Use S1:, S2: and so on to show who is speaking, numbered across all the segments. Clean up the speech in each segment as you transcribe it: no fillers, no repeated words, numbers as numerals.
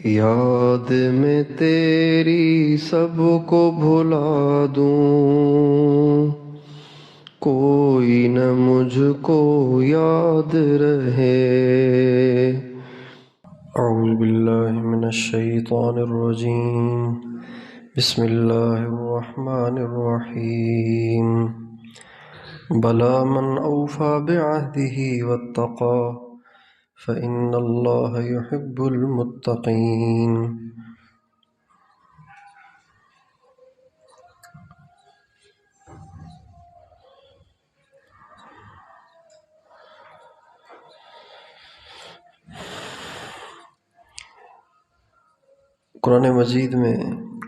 S1: یاد میں تیری سب کو بھلا دوں، کوئی نہ مجھ کو یاد رہے۔ اعوذ باللہ من الشیطان الرجیم، بسم اللہ الرحمن الرحیم۔ بلا من اوفى بعهده واتقى فإن اللہ يحب المتقین۔ قرآن مجید میں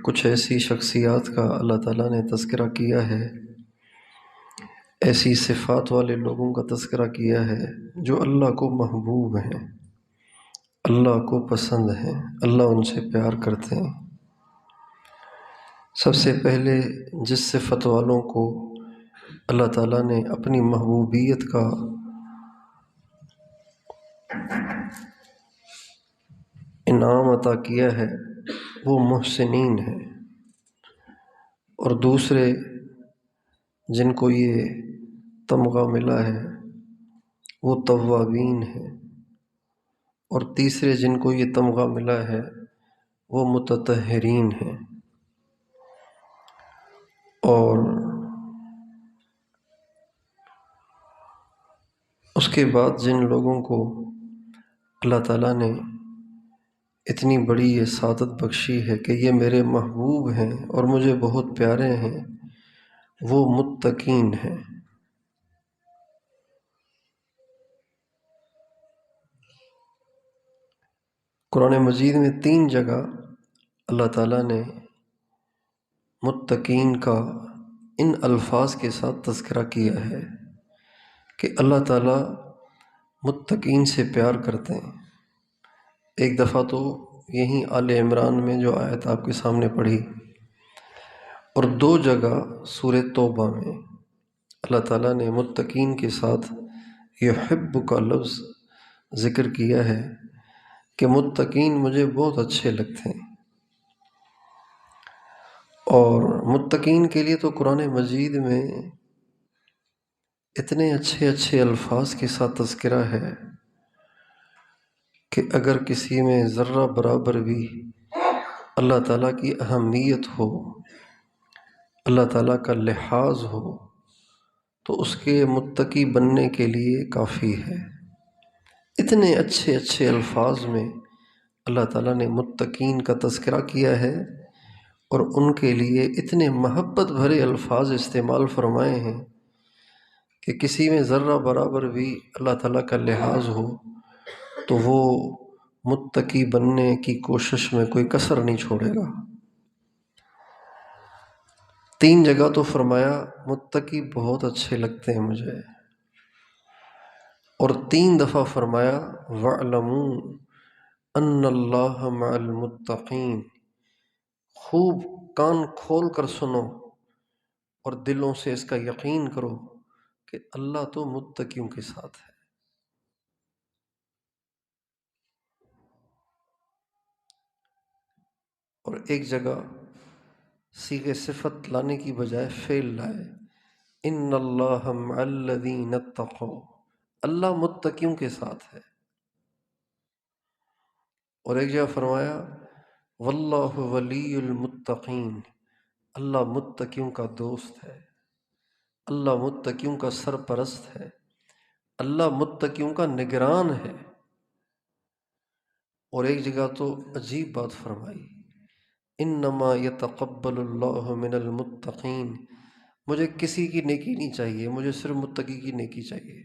S1: کچھ ایسی شخصیات کا اللہ تعالیٰ نے تذکرہ کیا ہے، ایسی صفات والے لوگوں کا تذکرہ کیا ہے جو اللہ کو محبوب ہیں، اللہ کو پسند ہیں، اللہ ان سے پیار کرتے ہیں۔ سب سے پہلے جس صفت والوں کو اللہ تعالیٰ نے اپنی محبوبیت کا انعام عطا کیا ہے وہ محسنین ہیں، اور دوسرے جن کو یہ تمغہ ملا ہے وہ توابین ہیں، اور تیسرے جن کو یہ تمغہ ملا ہے وہ متطہرین ہیں۔ اور اس کے بعد جن لوگوں کو اللہ تعالیٰ نے اتنی بڑی یہ سعادت بخشی ہے کہ یہ میرے محبوب ہیں اور مجھے بہت پیارے ہیں، وہ متقین ہیں۔ قرآن مجید میں 3 جگہ اللہ تعالیٰ نے متقین کا ان الفاظ کے ساتھ تذکرہ کیا ہے کہ اللہ تعالیٰ متقین سے پیار کرتے ہیں۔ ایک دفعہ تو یہیں آل عمران میں جو آیت آپ کے سامنے پڑھی، اور 2 جگہ سورہ توبہ میں اللہ تعالیٰ نے متقین کے ساتھ یحب کا لفظ ذکر کیا ہے کہ متقین مجھے بہت اچھے لگتے ہیں۔ اور متقین کے لیے تو قرآن مجید میں اتنے اچھے اچھے الفاظ کے ساتھ تذکرہ ہے کہ اگر کسی میں ذرہ برابر بھی اللہ تعالیٰ کی اہمیت ہو، اللہ تعالیٰ کا لحاظ ہو، تو اس کے متقی بننے کے لیے کافی ہے۔ اتنے اچھے اچھے الفاظ میں اللہ تعالیٰ نے متقین کا تذکرہ کیا ہے، اور ان کے لیے اتنے محبت بھرے الفاظ استعمال فرمائے ہیں کہ کسی میں ذرہ برابر بھی اللہ تعالیٰ کا لحاظ ہو تو وہ متقی بننے کی کوشش میں کوئی کسر نہیں چھوڑے گا۔ 3 جگہ تو فرمایا متقی بہت اچھے لگتے ہیں مجھے، اور 3 دفعہ فرمایا وَاعْلَمُوا أَنَّ اللَّهَ مَعَ الْمُتَّقِينَ۔ خوب کان کھول کر سنو اور دلوں سے اس کا یقین کرو کہ اللہ تو متقیوں کے ساتھ ہے۔ اور ایک جگہ صیغہ صفت لانے کی بجائے فعل لائے، ان اللہ مع الذین اتقوا، اللہ متقیوں کے ساتھ ہے۔ اور ایک جگہ فرمایا واللہ ولی المتقین، اللہ متقیوں کا دوست ہے، اللہ متقیوں کا سرپرست ہے، اللہ متقیوں کا نگران ہے۔ اور ایک جگہ تو عجیب بات فرمائی، انما یتقبل اللہ من المتقین، مجھے کسی کی نیکی نہیں چاہیے، مجھے صرف متقی کی نیکی چاہیے۔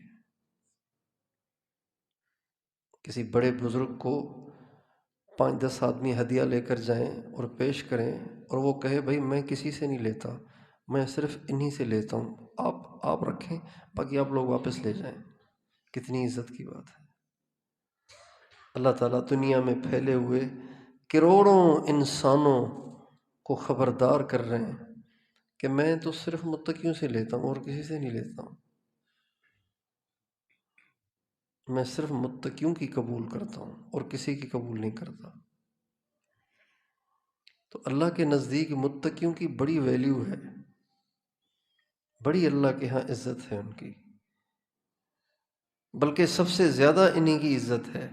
S1: کسی بڑے بزرگ کو 5-10 آدمی ہدیہ لے کر جائیں اور پیش کریں، اور وہ کہے بھائی میں کسی سے نہیں لیتا، میں صرف انہی سے لیتا ہوں، آپ رکھیں، باقی آپ لوگ واپس لے جائیں۔ کتنی عزت کی بات ہے۔ اللہ تعالیٰ دنیا میں پھیلے ہوئے کروڑوں انسانوں کو خبردار کر رہے ہیں کہ میں تو صرف متقیوں سے لیتا ہوں اور کسی سے نہیں لیتا ہوں، میں صرف متقیوں کی قبول کرتا ہوں اور کسی کی قبول نہیں کرتا۔ تو اللہ کے نزدیک متقیوں کی بڑی ویلیو ہے، بڑی اللہ کے ہاں عزت ہے ان کی، بلکہ سب سے زیادہ انہی کی عزت ہے۔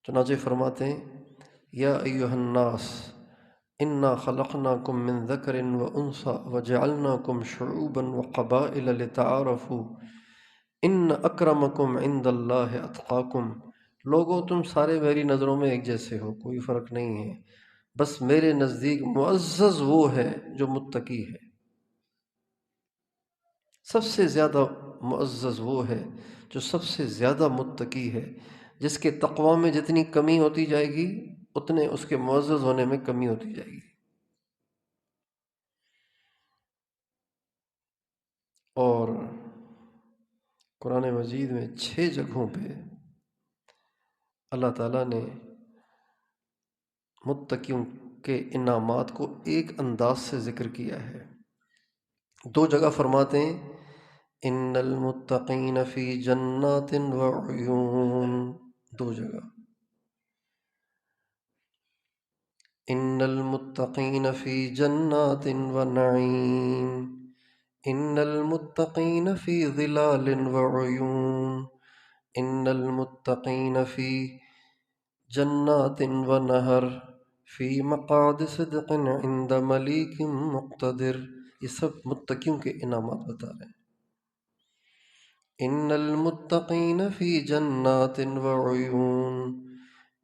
S1: چنانچہ فرماتے ہیں یا ایہا الناس انا خلقناکم من ذکر و انثی وجعلناکم شعوبا وقبائل لتعارفوا ان اکرمکم عند اللہ اتقاکم۔ لوگوں تم سارے میری نظروں میں ایک جیسے ہو، کوئی فرق نہیں ہے، بس میرے نزدیک معزز وہ ہے جو متقی ہے، سب سے زیادہ معزز وہ ہے جو سب سے زیادہ متقی ہے، جس کے تقوی میں جتنی کمی ہوتی جائے گی اتنے اس کے معزز ہونے میں کمی ہوتی جائے گی۔ اور قرآن مجید میں 6 جگہوں پہ اللہ تعالیٰ نے متقیوں کے انعامات کو ایک انداز سے ذکر کیا ہے۔ 2 جگہ فرماتے ہیں ان المتقین فی جنات وعیون، 2 جگہ، ان المتقین فی جنات ونعیم، ان المتقین فی ظلال وعیون، ان المتقین فی جنات ونہر فی مقعد صدق عند ملیک مقتدر۔ یہ سب متقیوں کے انعامات بتا رہے ہیں۔ ان المتقین فی جنات وعیون،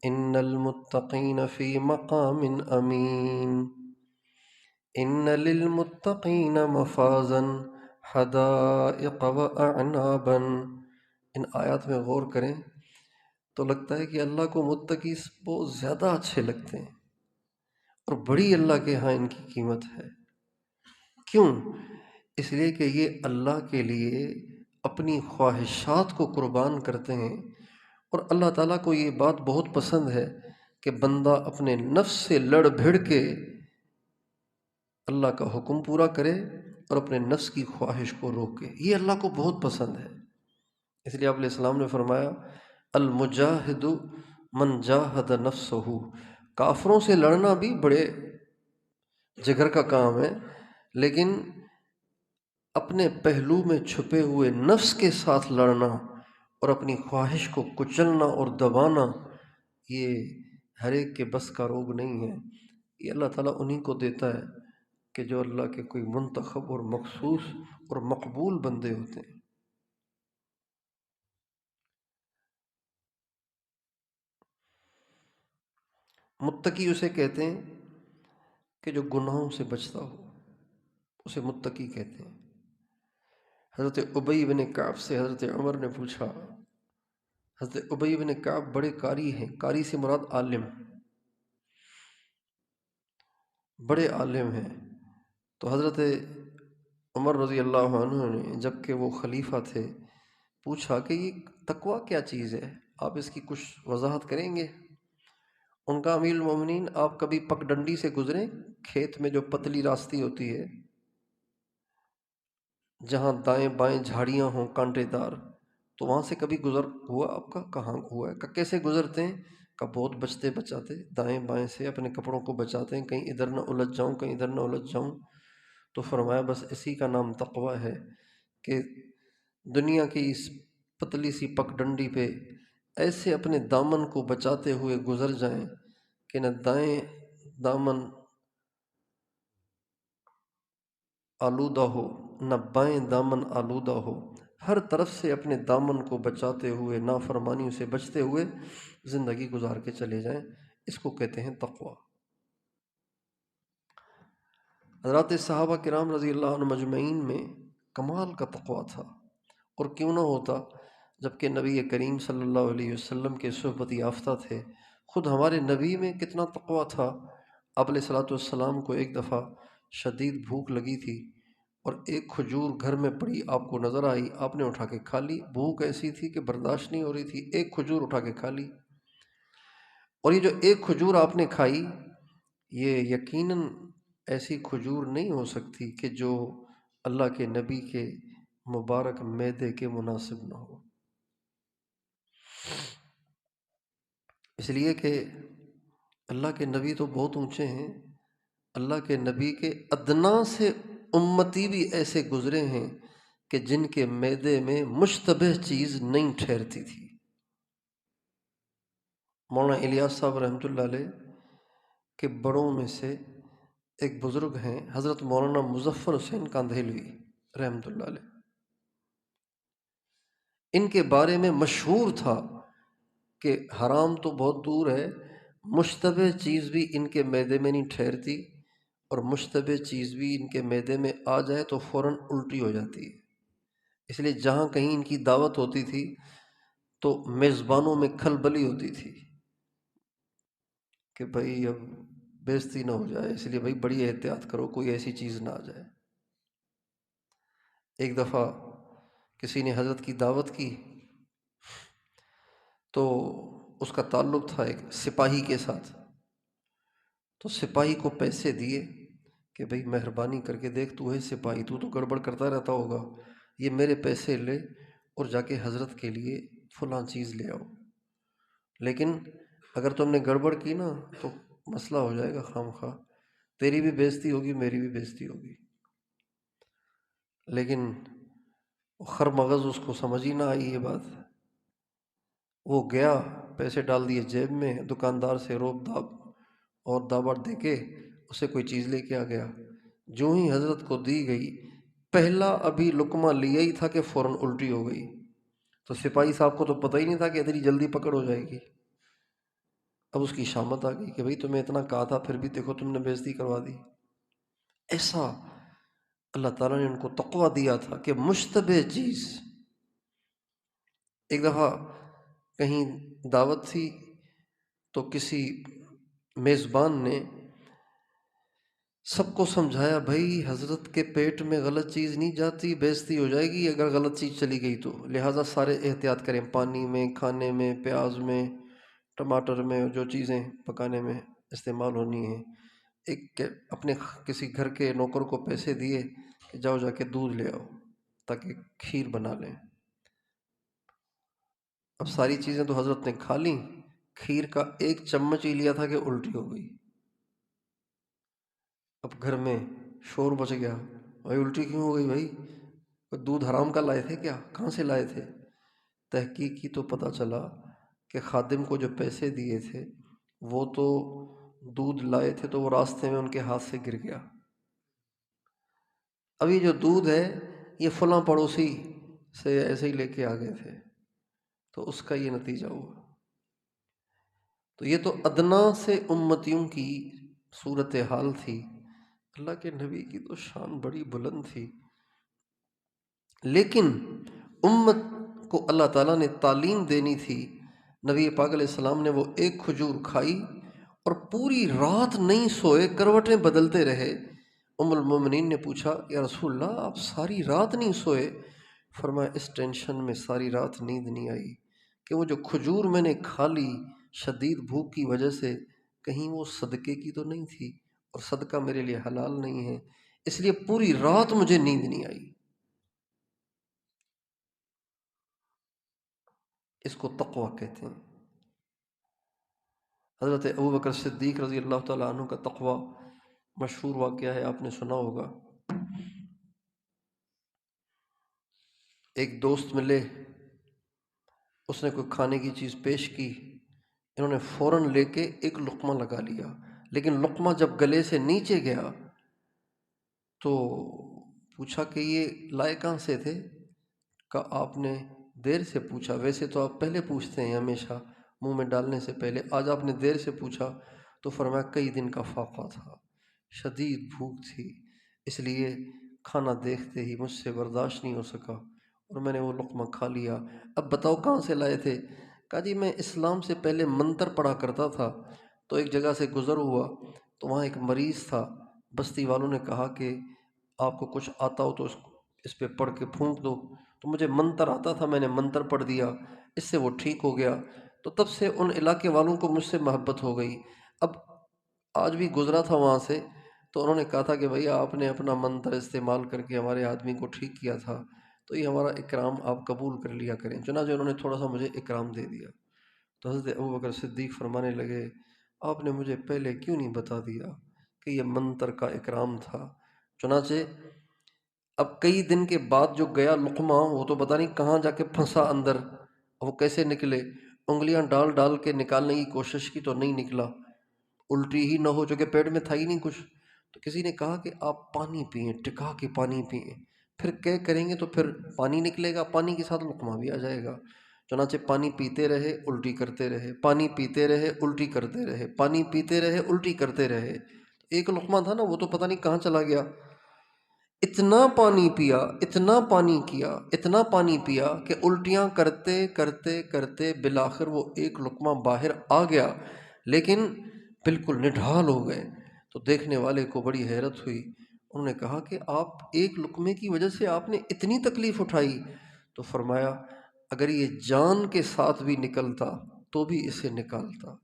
S1: ان المتقین فی مقام امین، ان للمتقین مفازا حدائق واعنابا۔ ان آیات میں غور کریں تو لگتا ہے کہ اللہ کو متقی بہت زیادہ اچھے لگتے ہیں اور بڑی اللہ کے ہاں ان کی قیمت ہے۔ کیوں؟ اس لیے کہ یہ اللہ کے لیے اپنی خواہشات کو قربان کرتے ہیں، اور اللہ تعالیٰ کو یہ بات بہت پسند ہے کہ بندہ اپنے نفس سے لڑ بھڑ کے اللہ کا حکم پورا کرے اور اپنے نفس کی خواہش کو روکے، یہ اللہ کو بہت پسند ہے۔ اس لیے آپ علیہ السلام نے فرمایا المجاہد من جاہد نفسہ، کافروں سے لڑنا بھی بڑے جگر کا کام ہے، لیکن اپنے پہلو میں چھپے ہوئے نفس کے ساتھ لڑنا اور اپنی خواہش کو کچلنا اور دبانا، یہ ہر ایک کے بس کا روگ نہیں ہے۔ یہ اللہ تعالیٰ انہی کو دیتا ہے کہ جو اللہ کے کوئی منتخب اور مخصوص اور مقبول بندے ہوتے ہیں۔ متقی اسے کہتے ہیں کہ جو گناہوں سے بچتا ہو، اسے متقی کہتے ہیں۔ حضرت ابی بن کعب سے حضرت عمر نے پوچھا، حضرت ابی بن کعب بڑے قاری ہیں، قاری سے مراد عالم، بڑے عالم ہیں، تو حضرت عمر رضی اللہ عنہ نے جب کہ وہ خلیفہ تھے پوچھا کہ یہ تقویٰ کیا چیز ہے، آپ اس کی کچھ وضاحت کریں گے؟ ان کا امیر المومنین، آپ کبھی پگ ڈنڈی سے گزریں، کھیت میں جو پتلی راستی ہوتی ہے جہاں دائیں بائیں جھاڑیاں ہوں کانٹے دار، تو وہاں سے کبھی گزر ہوا آپ کا؟ کہاں ہوا ہے؟ کہ کیسے گزرتے ہیں؟ کہ بہت بچتے بچاتے دائیں بائیں سے اپنے کپڑوں کو بچاتے ہیں، کہیں ادھر نہ الجھ جاؤں، کہیں ادھر نہ الجھ جاؤں۔ تو فرمایا بس اسی کا نام تقویٰ ہے کہ دنیا کی اس پتلی سی پگ ڈنڈی پہ ایسے اپنے دامن کو بچاتے ہوئے گزر جائیں کہ نہ دائیں دامن آلودہ ہو نہ بائیں دامن آلودہ ہو، ہر طرف سے اپنے دامن کو بچاتے ہوئے، نافرمانیوں سے بچتے ہوئے زندگی گزار کے چلے جائیں، اس کو کہتے ہیں تقویٰ۔ حضرات صحابہ کرام رضی اللہ عنہ مجمعین میں کمال کا تقویٰ تھا، اور کیوں نہ ہوتا جب کہ نبی کریم صلی اللہ علیہ وسلم کے صحبت یافتہ تھے۔ خود ہمارے نبی میں کتنا تقویٰ تھا۔ آپ علیہ الصلوۃ والسلام کو ایک دفعہ شدید بھوک لگی تھی اور ایک کھجور گھر میں پڑی آپ کو نظر آئی، آپ نے اٹھا کے کھا لی، بھوک ایسی تھی کہ برداشت نہیں ہو رہی تھی، ایک کھجور اٹھا کے کھا لی، اور یہ جو ایک کھجور آپ نے کھائی یہ یقیناً ایسی کھجور نہیں ہو سکتی کہ جو اللہ کے نبی کے مبارک معدے کے مناسب نہ ہو، اس لیے کہ اللہ کے نبی تو بہت اونچے ہیں، اللہ کے نبی کے ادنا سے امتی بھی ایسے گزرے ہیں کہ جن کے معدے میں مشتبہ چیز نہیں ٹھہرتی تھی۔ مولانا الیاس صاحب رحمۃ اللہ علیہ کے بڑوں میں سے ایک بزرگ ہیں حضرت مولانا مظفر حسین کاندھیلوی رحمۃ اللہ علیہ، ان کے بارے میں مشہور تھا کہ حرام تو بہت دور ہے، مشتبہ چیز بھی ان کے معدے میں نہیں ٹھہرتی، اور مشتبہ چیز بھی ان کے معدے میں آ جائے تو فوراً الٹی ہو جاتی ہے۔ اس لیے جہاں کہیں ان کی دعوت ہوتی تھی تو میزبانوں میں کھلبلی ہوتی تھی کہ بھائی اب بےزتی نہ ہو جائے، اس لیے بھائی بڑی احتیاط کرو کوئی ایسی چیز نہ آ جائے۔ ایک دفعہ کسی نے حضرت کی دعوت کی تو اس کا تعلق تھا ایک سپاہی کے ساتھ، تو سپاہی کو پیسے دیے کہ بھئی مہربانی کر کے دیکھ، تو ہے سپاہی، تو گڑبڑ کرتا رہتا ہوگا، یہ میرے پیسے لے اور جا کے حضرت کے لیے فلاں چیز لے آؤ، لیکن اگر تم نے گڑبڑ کی نا تو مسئلہ ہو جائے گا، خام خواہ تیری بھی بےزتی ہوگی میری بھی بےزتی ہوگی۔ لیکن خر مغز اس کو سمجھ ہی نہ آئی یہ بات، وہ گیا پیسے ڈال دیے جیب میں، دکاندار سے روب داب اور دابڑ دے کے اسے کوئی چیز لے کے آ گیا۔ جو ہی حضرت کو دی گئی، پہلا ابھی لقمہ لیا ہی تھا کہ فوراً الٹی ہو گئی۔ تو سپاہی صاحب کو تو پتہ ہی نہیں تھا کہ اتنی جلدی پکڑ ہو جائے گی۔ اب اس کی شامت آ گئی کہ بھئی تمہیں اتنا کہا تھا پھر بھی دیکھو تم نے بےزتی کروا دی۔ ایسا اللہ تعالیٰ نے ان کو تقویٰ دیا تھا کہ مشتبہ چیز۔ ایک دفعہ کہیں دعوت تھی تو کسی میزبان نے سب کو سمجھایا، بھائی حضرت کے پیٹ میں غلط چیز نہیں جاتی، بےزتی ہو جائے گی اگر غلط چیز چلی گئی تو، لہٰذا سارے احتیاط کریں، پانی میں، کھانے میں، پیاز میں، ٹماٹر میں، جو چیزیں پکانے میں استعمال ہونی ہیں۔ ایک اپنے کسی گھر کے نوکر کو پیسے دیے کہ جاؤ جا کے دودھ لے آؤ تاکہ کھیر بنا لیں۔ اب ساری چیزیں تو حضرت نے کھا لیں، کھیر کا ایک چمچ ہی لیا تھا کہ الٹی ہو گئی۔ اب گھر میں شور مچ گیا، بھائی الٹی کیوں ہو گئی بھائی؟ دودھ حرام کا لائے تھے کیا؟ کہاں سے لائے تھے؟ تحقیق کی تو پتہ چلا کہ خادم کو جو پیسے دیے تھے وہ تو دودھ لائے تھے تو وہ راستے میں ان کے ہاتھ سے گر گیا۔ اب یہ جو دودھ ہے یہ فلاں پڑوسی سے ایسے ہی لے کے آ گئے تھے، تو اس کا یہ نتیجہ ہوا۔ تو یہ تو ادنا سے امتیوں کی صورتحال تھی۔ اللہ کے نبی کی تو شان بڑی بلند تھی، لیکن امت کو اللہ تعالیٰ نے تعلیم دینی تھی۔ نبی پاک علیہ السلام نے وہ ایک کھجور کھائی اور پوری رات نہیں سوئے، کروٹیں بدلتے رہے۔ ام المومنین نے پوچھا، یا رسول اللہ آپ ساری رات نہیں سوئے؟ فرمایا اس ٹینشن میں ساری رات نیند نہیں آئی کہ وہ جو کھجور میں نے کھا لی شدید بھوک کی وجہ سے، کہیں وہ صدقے کی تو نہیں تھی، اور صدقہ میرے لیے حلال نہیں ہے، اس لیے پوری رات مجھے نیند نہیں آئی۔ اس کو تقویٰ کہتے ہیں۔ حضرت ابوبکر صدیق رضی اللہ تعالیٰ عنہ کا تقویٰ مشہور واقعہ ہے، آپ نے سنا ہوگا۔ ایک دوست ملے، اس نے کوئی کھانے کی چیز پیش کی، انہوں نے فوراً لے کے ایک لقمہ لگا لیا، لیکن لقمہ جب گلے سے نیچے گیا تو پوچھا کہ یہ لائے کہاں سے تھے؟ کہا آپ نے دیر سے پوچھا، ویسے تو آپ پہلے پوچھتے ہیں ہمیشہ منہ میں ڈالنے سے پہلے، آج آپ نے دیر سے پوچھا۔ تو فرمایا کئی دن کا فاقہ تھا، شدید بھوک تھی، اس لیے کھانا دیکھتے ہی مجھ سے برداشت نہیں ہو سکا اور میں نے وہ لقمہ کھا لیا۔ اب بتاؤ کہاں سے لائے تھے؟ کہا جی میں اسلام سے پہلے منتر پڑھا کرتا تھا، تو ایک جگہ سے گزر ہوا تو وہاں ایک مریض تھا، بستی والوں نے کہا کہ آپ کو کچھ آتا ہو تو اس پہ پڑھ کے پھونک دو، تو مجھے منتر آتا تھا، میں نے منتر پڑھ دیا، اس سے وہ ٹھیک ہو گیا، تو تب سے ان علاقے والوں کو مجھ سے محبت ہو گئی۔ اب آج بھی گزرا تھا وہاں سے تو انہوں نے کہا تھا کہ بھئی آپ نے اپنا منتر استعمال کر کے ہمارے آدمی کو ٹھیک کیا تھا، تو یہ ہمارا اکرام آپ قبول کر لیا کریں۔ چنانچہ انہوں نے تھوڑا سا مجھے اکرام دے دیا۔ تو حضرت ابوبکر صدیق فرمانے لگے، آپ نے مجھے پہلے کیوں نہیں بتا دیا کہ یہ منتر کا اکرام تھا؟ چنانچہ اب کئی دن کے بعد جو گیا لقمہ، وہ تو پتہ نہیں کہاں جا کے پھنسا اندر، وہ کیسے نکلے؟ انگلیاں ڈال ڈال کے نکالنے کی کوشش کی تو نہیں نکلا، الٹی ہی نہ ہو چکے، پیٹ میں تھا ہی نہیں کچھ۔ تو کسی نے کہا کہ آپ پانی پئیں، ٹکا کے پانی پئیں، پھر کیا کریں گے تو پھر پانی نکلے گا، پانی کے ساتھ لقمہ بھی آ جائے گا۔ چنانچہ پانی پیتے رہے، الٹی کرتے رہے، پانی پیتے رہے، الٹی کرتے رہے، پانی پیتے رہے، الٹی کرتے رہے۔ ایک لقمہ تھا نا، وہ تو پتہ نہیں کہاں چلا گیا۔ اتنا پانی پیا، اتنا پانی کیا، اتنا پانی پیا کہ الٹیاں کرتے کرتے کرتے بالآخر وہ ایک لقمہ باہر آ گیا، لیکن بالکل نڈھال ہو گئے۔ تو دیکھنے والے کو بڑی حیرت ہوئی، انہوں نے کہا کہ آپ ایک لقمے کی وجہ سے آپ نے اتنی تکلیف اٹھائی؟ تو فرمایا اگر یہ جان کے ساتھ بھی نکلتا تو بھی اسے نکالتا،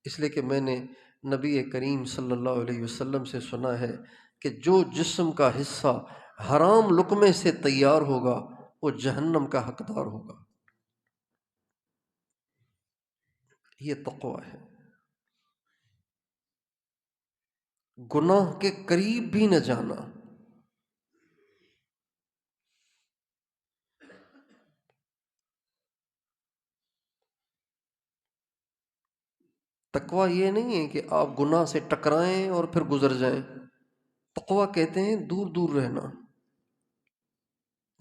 S1: اس لیے کہ میں نے نبی کریم صلی اللہ علیہ وسلم سے سنا ہے کہ جو جسم کا حصہ حرام لقمے سے تیار ہوگا وہ جہنم کا حقدار ہوگا۔ یہ تقوی ہے، گناہ کے قریب بھی نہ جانا۔ تقوی یہ نہیں ہے کہ آپ گناہ سے ٹکرائیں اور پھر گزر جائیں۔ تقوی کہتے ہیں دور دور رہنا۔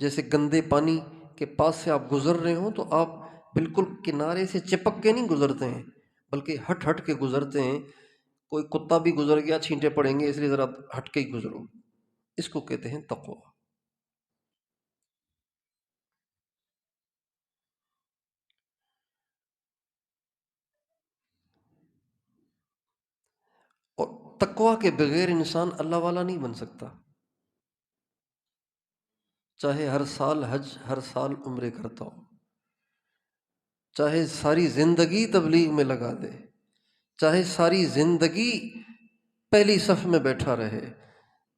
S1: جیسے گندے پانی کے پاس سے آپ گزر رہے ہوں تو آپ بالکل کنارے سے چپک کے نہیں گزرتے ہیں، بلکہ ہٹ ہٹ کے گزرتے ہیں۔ کوئی کتا بھی گزر گیا چھینٹے پڑیں گے، اس لیے ذرا ہٹ کے ہی گزرو۔ اس کو کہتے ہیں تقوی۔ اور تقوی کے بغیر انسان اللہ والا نہیں بن سکتا، چاہے ہر سال حج، ہر سال عمرے کرتا ہو، چاہے ساری زندگی تبلیغ میں لگا دے، چاہے ساری زندگی پہلی صف میں بیٹھا رہے،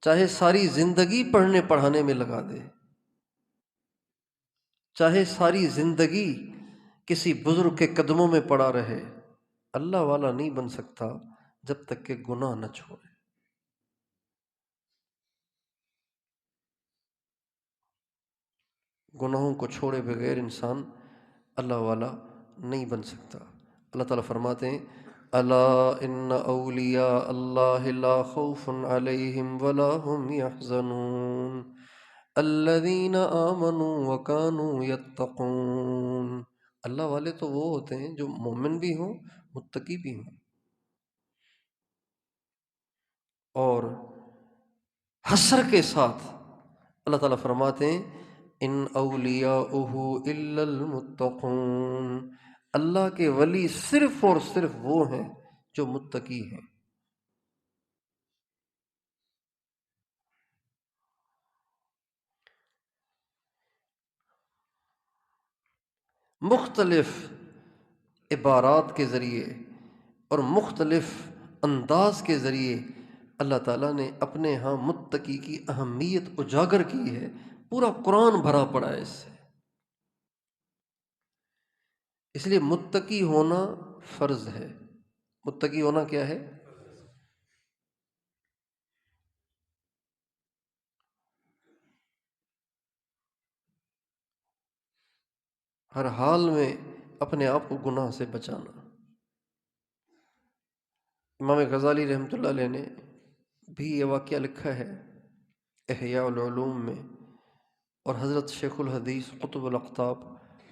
S1: چاہے ساری زندگی پڑھنے پڑھانے میں لگا دے، چاہے ساری زندگی کسی بزرگ کے قدموں میں پڑا رہے، اللہ والا نہیں بن سکتا جب تک کہ گناہ نہ چھوڑے۔ گناہوں کو چھوڑے بغیر انسان اللہ والا نہیں بن سکتا۔ اللہ تعالیٰ فرماتے ہیں الا ان اولیاء اللہ لا خوف علیہم ولا هم يحزنون الذین آمنوا وکانوا یتقون۔ اللہ والے تو وہ ہوتے ہیں جو مومن بھی ہوں، متقی بھی ہوں، اور حسر کے ساتھ اللہ تعالیٰ فرماتے ہیں ان اولیاءہ الا المتقون، اللہ کے ولی صرف اور صرف وہ ہیں جو متقی ہیں۔ مختلف عبارات کے ذریعے اور مختلف انداز کے ذریعے اللہ تعالیٰ نے اپنے ہاں متقی کی اہمیت اجاگر کی ہے۔ پورا قرآن بھرا پڑا ہے اس سے۔ اس لیے متقی ہونا فرض ہے۔ متقی ہونا کیا ہے؟ ہر حال میں اپنے آپ کو گناہ سے بچانا۔ امام غزالی رحمۃ اللہ علیہ نے بھی یہ واقعہ لکھا ہے احیاء العلوم میں، اور حضرت شیخ الحدیث قطب الاقطاب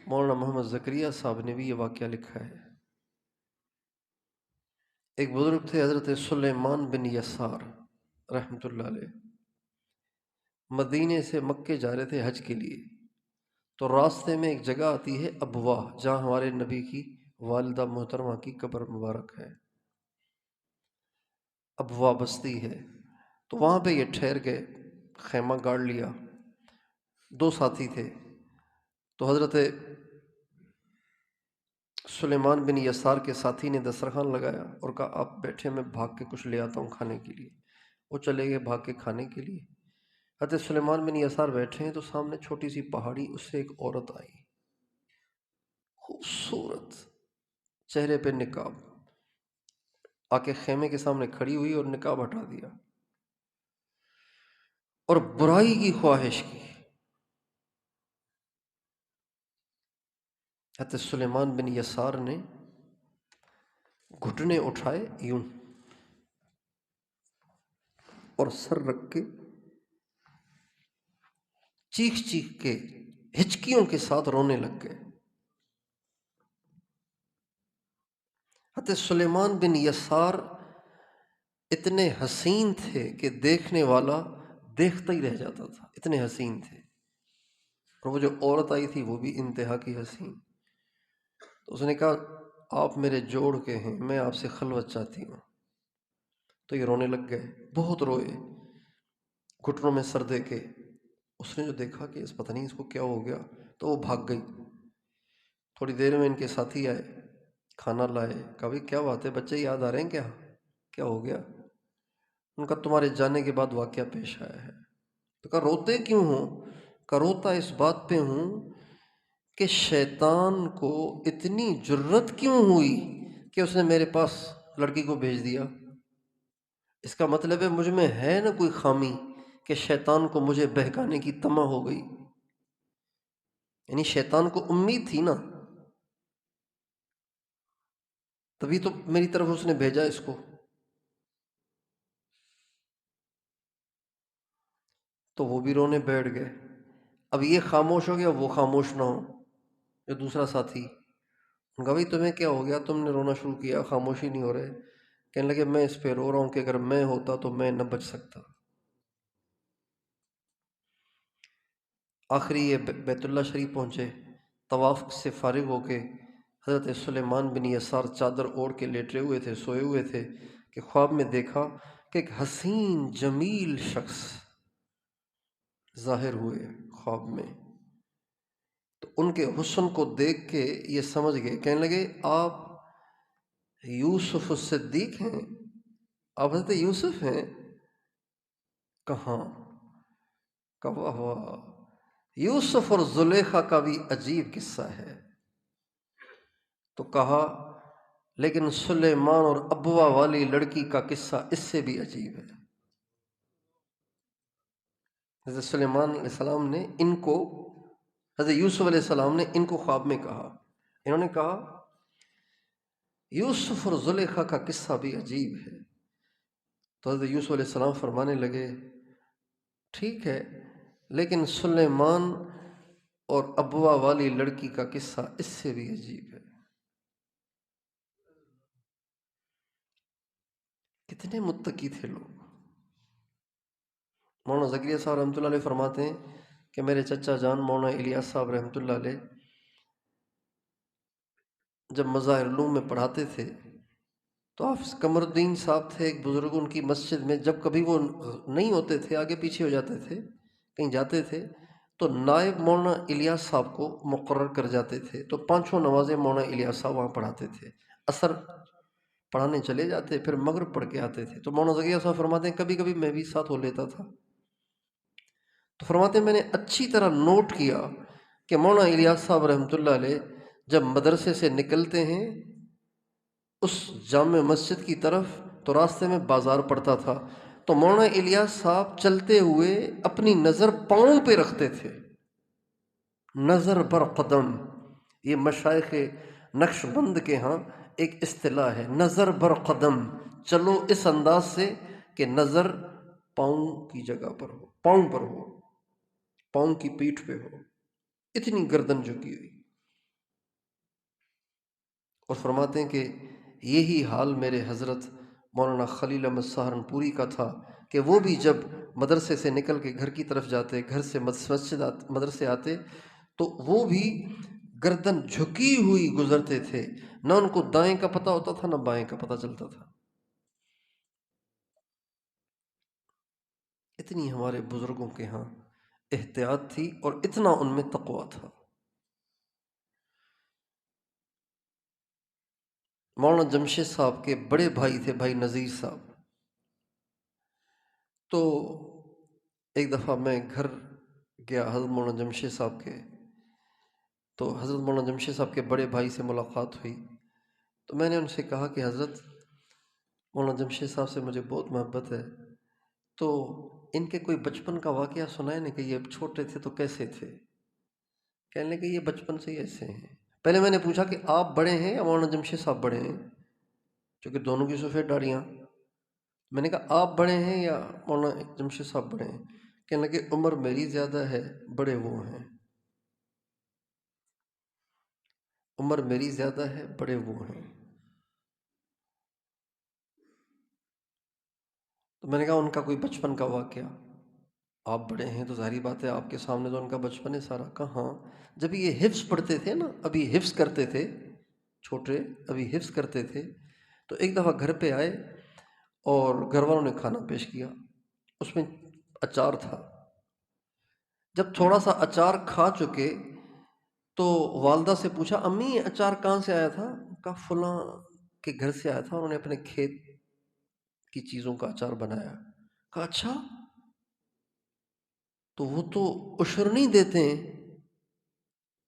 S1: مولانا محمد زکریا صاحب نے بھی یہ واقعہ لکھا ہے۔ ایک بزرگ تھے حضرت سلیمان بن یسار رحمۃ اللہ علیہ، مدینے سے مکے جا رہے تھے حج کے لیے، تو راستے میں ایک جگہ آتی ہے ابواہ، جہاں ہمارے نبی کی والدہ محترمہ کی قبر مبارک ہے، ابواہ بستی ہے۔ تو وہاں پہ یہ ٹھہر گئے، خیمہ گاڑ لیا۔ دو ساتھی تھے، تو حضرت سلیمان بن یسار کے ساتھی نے دسترخوان لگایا اور کہا آپ بیٹھے، میں بھاگ کے کچھ لے آتا ہوں کھانے کے لیے۔ وہ چلے گئے بھاگ کے کھانے کے لیے۔ حضرت سلیمان بن یسار بیٹھے ہیں تو سامنے چھوٹی سی پہاڑی، اس سے ایک عورت آئی، خوبصورت، چہرے پہ نقاب، آ کے خیمے کے سامنے کھڑی ہوئی اور نقاب ہٹا دیا اور برائی کی خواہش کی۔ حضرت سلیمان بن یسار نے گھٹنے اٹھائے یوں اور سر رکھ کے چیخ چیخ کے ہچکیوں کے ساتھ رونے لگ گئے۔ حضرت سلیمان بن یسار اتنے حسین تھے کہ دیکھنے والا دیکھتا ہی رہ جاتا تھا، اتنے حسین تھے۔ اور وہ جو عورت آئی تھی وہ بھی انتہا کی حسین۔ تو اس نے کہا آپ میرے جوڑ کے ہیں، میں آپ سے خلوت چاہتی ہوں۔ تو یہ رونے لگ گئے، بہت روئے، گھٹنوں میں سر دے کے۔ اس نے جو دیکھا کہ پتہ نہیں اس کو کیا ہو گیا، تو وہ بھاگ گئی۔ تھوڑی دیر میں ان کے ساتھی آئے، کھانا لائے، کہا بھئی کیا بات ہے، بچے یاد آ رہے ہیں کیا ہو گیا؟ ان کا تمہارے جانے کے بعد واقعہ پیش آیا ہے۔ تو کہا روتے کیوں ہوں؟ کہا روتا اس بات پہ ہوں کہ شیطان کو اتنی جرت کیوں ہوئی کہ اس نے میرے پاس لڑکی کو بھیج دیا۔ اس کا مطلب ہے مجھ میں ہے نا کوئی خامی کہ شیطان کو مجھے بہکانے کی طمع ہو گئی۔ یعنی شیطان کو امید تھی نا، تبھی تو میری طرف اس نے بھیجا اس کو۔ تو وہ بھی رونے بیٹھ گئے۔ اب یہ خاموش ہو گیا، وہ خاموش نہ ہو، جو دوسرا ساتھی۔ ان کا بھائی تمہیں کیا ہو گیا، تم نے رونا شروع کیا، خاموشی نہیں ہو رہے۔ کہنے لگے میں اس پہ رو رہا ہوں کہ اگر میں ہوتا تو میں نہ بچ سکتا۔ آخری یہ بیت اللہ شریف پہنچے، طواف سے فارغ ہو کے حضرت سلیمان بن یسار چادر اوڑھ کے لیٹے ہوئے تھے، سوئے ہوئے تھے کہ خواب میں دیکھا کہ ایک حسین جمیل شخص ظاہر ہوئے خواب میں۔ تو ان کے حسن کو دیکھ کے یہ سمجھ گئے، کہنے لگے آپ یوسف الصدیق ہیں، آپ حضرت یوسف ہیں؟ کہاں؟ کہ واہ واہ، یوسف اور زلیخا کا بھی عجیب قصہ ہے۔ تو کہا لیکن سلیمان اور ابوا والی لڑکی کا قصہ اس سے بھی عجیب ہے۔ حضرت سلیمان علیہ السلام نے ان کو، حضرت یوسف علیہ السلام نے ان کو خواب میں کہا، انہوں نے کہا یوسف اور زلیخا کا قصہ بھی عجیب ہے۔ تو حضرت یوسف علیہ السلام فرمانے لگے ٹھیک ہے، لیکن سلیمان اور ابوا والی لڑکی کا قصہ اس سے بھی عجیب ہے۔ کتنے متقی تھے لوگ۔ مولانا زکریا صاحب رحمۃ اللہ علیہ فرماتے ہیں کہ میرے چچا جان مولانا الیاس صاحب رحمۃ اللہ علیہ جب مظاہر علوم میں پڑھاتے تھے تو حافظ قمر الدین صاحب تھے ایک بزرگ، ان کی مسجد میں جب کبھی وہ نہیں ہوتے تھے، آگے پیچھے ہو جاتے تھے، کہیں جاتے تھے تو نائب مولانا الیاس صاحب کو مقرر کر جاتے تھے، تو پانچوں نمازیں مولانا الیاس صاحب وہاں پڑھاتے تھے۔ عصر پڑھانے چلے جاتے، پھر مغرب پڑھ کے آتے تھے۔ تو مولانا زکریا صاحب فرماتے ہیں کبھی کبھی میں بھی ساتھ ہو لیتا تھا۔ تو فرماتے ہیں میں نے اچھی طرح نوٹ کیا کہ مولانا الیاس صاحب رحمۃ اللہ علیہ جب مدرسے سے نکلتے ہیں اس جامع مسجد کی طرف تو راستے میں بازار پڑتا تھا، تو مولانا الیاس صاحب چلتے ہوئے اپنی نظر پاؤں پہ رکھتے تھے، نظر بر قدم۔ یہ مشائخ نقش بند کے ہاں ایک اصطلاح ہے، نظر بر قدم، چلو اس انداز سے کہ نظر پاؤں کی جگہ پر ہو، پاؤں پر ہو، پاؤں کی پیٹھ پہ ہو، اتنی گردن جھکی ہوئی۔ اور فرماتے ہیں کہ یہی حال میرے حضرت مولانا خلیل احمد سہارنپوری کا تھا کہ وہ بھی جب مدرسے سے نکل کے گھر کی طرف جاتے، گھر سے مدرسے آتے تو وہ بھی گردن جھکی ہوئی گزرتے تھے، نہ ان کو دائیں کا پتہ ہوتا تھا نہ بائیں کا پتہ چلتا تھا۔ اتنی ہمارے بزرگوں کے ہاں احتیاط تھی اور اتنا ان میں تقویٰ تھا۔ مولانا جمشید صاحب کے بڑے بھائی تھے بھائی نذیر صاحب۔ تو ایک دفعہ میں گھر گیا حضرت مولانا جمشید صاحب کے، تو حضرت مولانا جمشید صاحب کے بڑے بھائی سے ملاقات ہوئی۔ تو میں نے ان سے کہا کہ حضرت مولانا جمشید صاحب سے مجھے بہت محبت ہے، تو ان کے کوئی بچپن کا واقعہ سنائے نا کہ یہ چھوٹے تھے تو کیسے تھے؟ کہنے لگے یہ بچپن سے ہی ایسے ہیں۔ پہلے میں نے پوچھا کہ آپ بڑے ہیں یا مولانا جمشید صاحب بڑے ہیں، چونکہ دونوں کی سفید داڑیاں۔ میں نے کہا آپ بڑے ہیں یا مولانا جمشید صاحب بڑے ہیں؟ کہنے لگے عمر میری زیادہ ہے، بڑے وہ ہیں۔ عمر میری زیادہ ہے، بڑے وہ ہیں۔ تو میں نے کہا ان کا کوئی بچپن کا واقعہ؟ آپ بڑے ہیں تو ظاہری بات ہے آپ کے سامنے تو ان کا بچپن ہے سارا۔ کہاں جب یہ حفظ پڑھتے تھے نا، ابھی حفظ کرتے تھے، چھوٹے ابھی حفظ کرتے تھے، تو ایک دفعہ گھر پہ آئے اور گھر والوں نے کھانا پیش کیا، اس میں اچار تھا۔ جب تھوڑا سا اچار کھا چکے تو والدہ سے پوچھا امی یہ اچار کہاں سے آیا تھا؟ کہا فلاں کے گھر سے آیا تھا، انہوں نے اپنے کھیت کی چیزوں کا اچار بنایا۔ کہا اچھا، تو وہ تو عشر نہیں دیتے ہیں؟